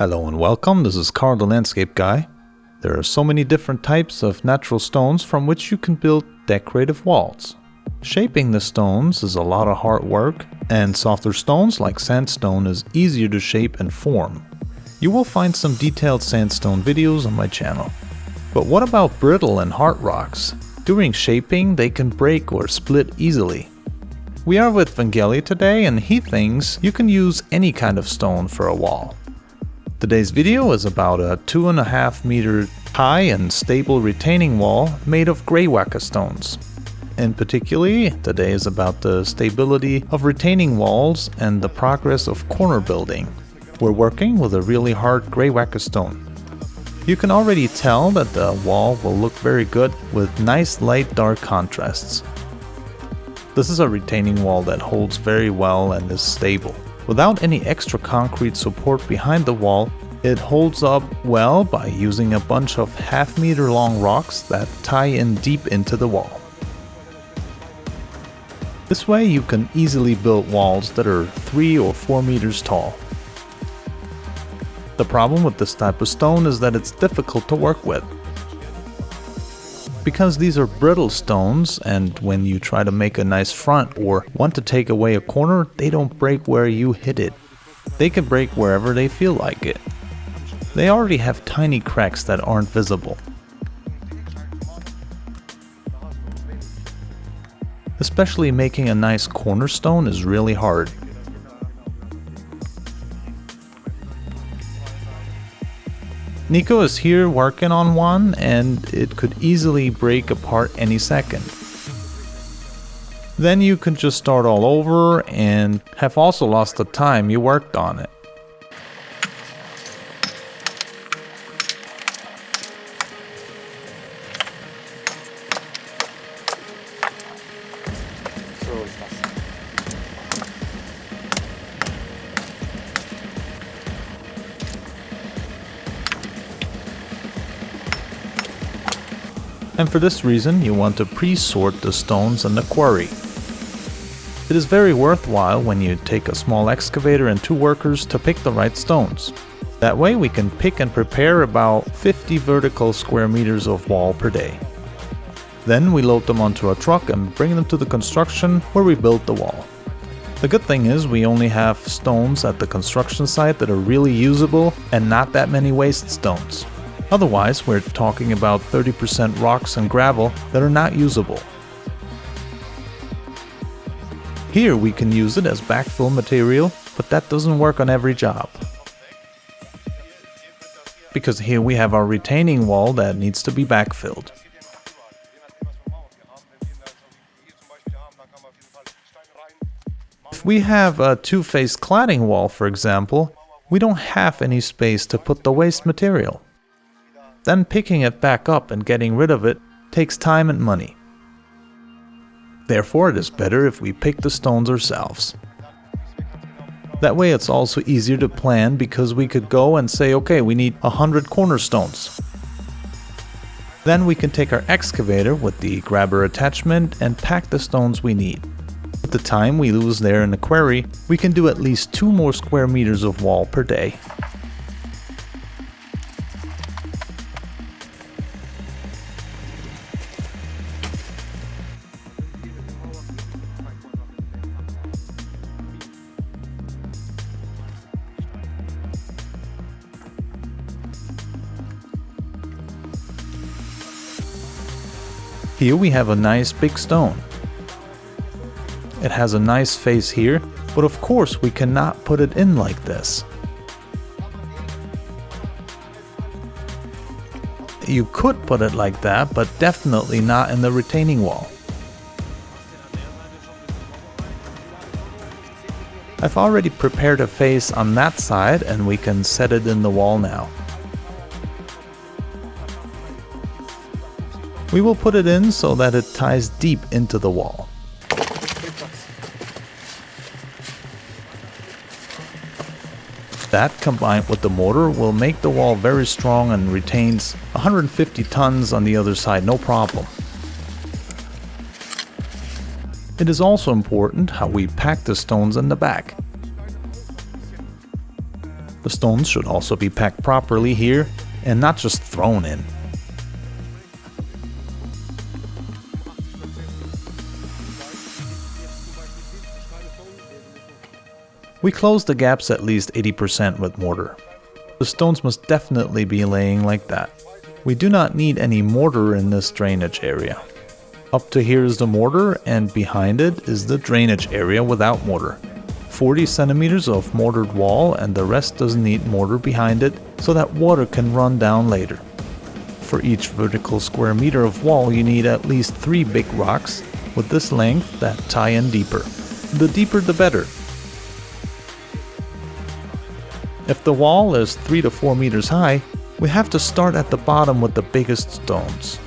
Hello and welcome, this is Carl the Landscape Guy. There are so many different types of natural stones from which you can build decorative walls. Shaping the stones is a lot of hard work, and softer stones like sandstone is easier to shape and form. You will find some detailed sandstone videos on my channel. But what about brittle and hard rocks? During shaping, they can break or split easily. We are with Vangeli today, and he thinks you can use any kind of stone for a wall. Today's video is about a 2.5 meter high and stable retaining wall made of gray wacka stones. In particular, today is about the stability of retaining walls and the progress of corner building. We're working with a really hard gray wacka stone. You can already tell that the wall will look very good with nice light-dark contrasts. This is a retaining wall that holds very well and is stable. Without any extra concrete support behind the wall, it holds up well by using a bunch of half-meter long rocks that tie in deep into the wall. This way you can easily build walls that are 3 or 4 meters tall. The problem with this type of stone is that it's difficult to work with. Because these are brittle stones, and when you try to make a nice front or want to take away a corner, they don't break where you hit it. They can break wherever they feel like it. They already have tiny cracks that aren't visible. Especially making a nice cornerstone is really hard. Nico is here working on one, and it could easily break apart any second. Then you can just start all over and have also lost the time you worked on it. And for this reason, you want to pre-sort the stones in the quarry. It is very worthwhile when you take a small excavator and 2 workers to pick the right stones. That way we can pick and prepare about 50 vertical square meters of wall per day. Then we load them onto a truck and bring them to the construction where we build the wall. The good thing is we only have stones at the construction site that are really usable and not that many waste stones. Otherwise, we're talking about 30% rocks and gravel that are not usable. Here we can use it as backfill material, but that doesn't work on every job. Because here we have our retaining wall that needs to be backfilled. If we have a 2-phase cladding wall, for example, we don't have any space to put the waste material. Then picking it back up and getting rid of it takes time and money. Therefore, it is better if we pick the stones ourselves. That way it's also easier to plan, because we could go and say, okay, we need 100 cornerstones. Then we can take our excavator with the grabber attachment and pack the stones we need. With the time we lose there in the quarry, we can do at least 2 more square meters of wall per day. Here we have a nice big stone. It has a nice face here, but of course we cannot put it in like this. You could put it like that, but definitely not in the retaining wall. I've already prepared a face on that side, and we can set it in the wall now. We will put it in so that it ties deep into the wall. That, combined with the mortar, will make the wall very strong and retains 150 tons on the other side, no problem. It is also important how we pack the stones in the back. The stones should also be packed properly here and not just thrown in. We close the gaps at least 80% with mortar. The stones must definitely be laying like that. We do not need any mortar in this drainage area. Up to here is the mortar, and behind it is the drainage area without mortar. 40 centimeters of mortared wall, and the rest doesn't need mortar behind it so that water can run down later. For each vertical square meter of wall you need at least 3 big rocks with this length that tie in deeper. The deeper the better. If the wall is 3 to 4 meters high, we have to start at the bottom with the biggest stones.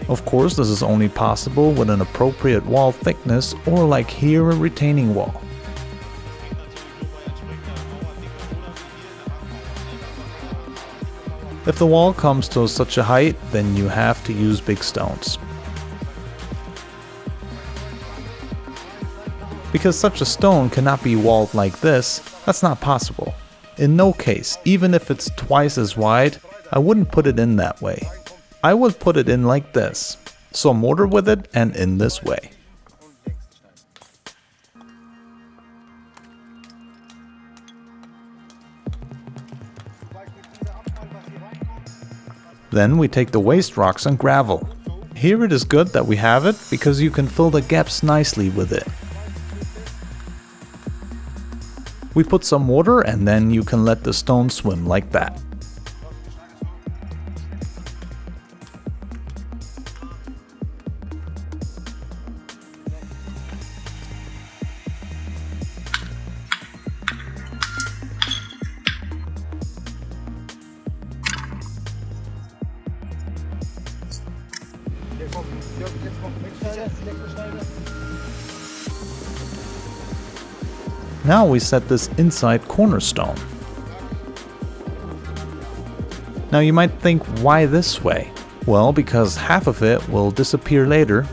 Of course, this is only possible with an appropriate wall thickness, or like here, a retaining wall. If the wall comes to such a height, then you have to use big stones. Because such a stone cannot be walled like this, that's not possible. In no case, even if it's twice as wide, I wouldn't put it in that way. I would put it in like this, so mortar with it and in this way. Then we take the waste rocks and gravel. Here it is good that we have it because you can fill the gaps nicely with it. We put some mortar and then you can let the stone swim like that. Now we set this inside cornerstone. Now you might think, why this way? Well, because half of it will disappear later.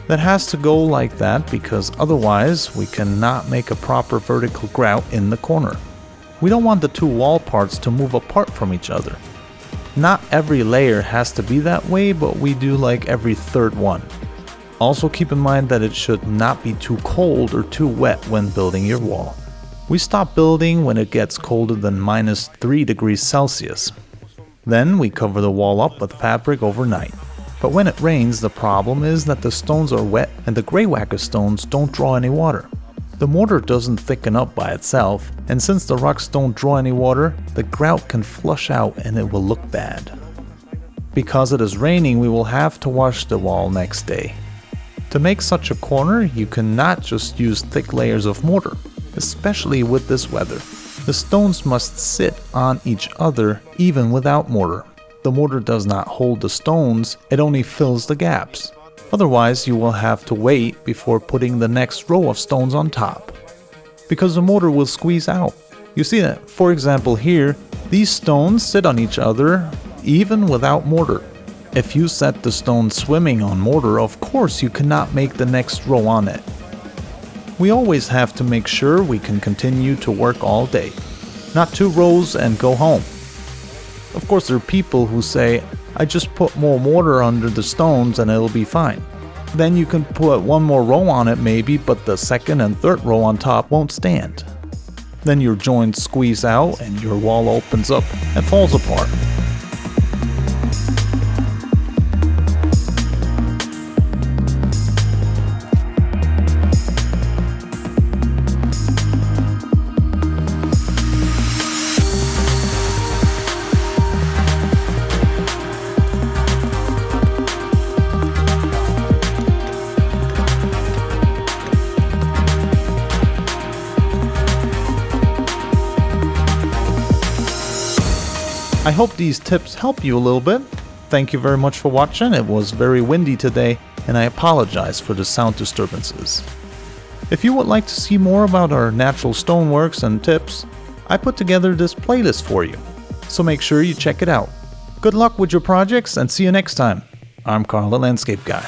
That has to go like that because otherwise we cannot make a proper vertical grout in the corner. We don't want the two wall parts to move apart from each other. Not every layer has to be that way, but we do like every third one. Also keep in mind that it should not be too cold or too wet when building your wall. We stop building when it gets colder than -3 degrees Celsius. Then we cover the wall up with fabric overnight. But when it rains, the problem is that the stones are wet and the grey wacke stones don't draw any water. The mortar doesn't thicken up by itself, and since the rocks don't draw any water, the grout can flush out and it will look bad. Because it is raining, we will have to wash the wall next day. To make such a corner, you cannot just use thick layers of mortar, especially with this weather. The stones must sit on each other even without mortar. The mortar does not hold the stones, it only fills the gaps. Otherwise, you will have to wait before putting the next row of stones on top, because the mortar will squeeze out. You see that, for example here, these stones sit on each other even without mortar. If you set the stone swimming on mortar, of course you cannot make the next row on it. We always have to make sure we can continue to work all day, not 2 rows and go home. Of course there are people who say, I just put more mortar under the stones and it'll be fine. Then you can put 1 more row on it maybe, but the second and third row on top won't stand. Then your joints squeeze out and your wall opens up and falls apart. I hope these tips help you a little bit. Thank you very much for watching. It was very windy today and I apologize for the sound disturbances. If you would like to see more about our natural stoneworks and tips, I put together this playlist for you, so make sure you check it out. Good luck with your projects and see you next time. I'm Carl, the Landscape Guy.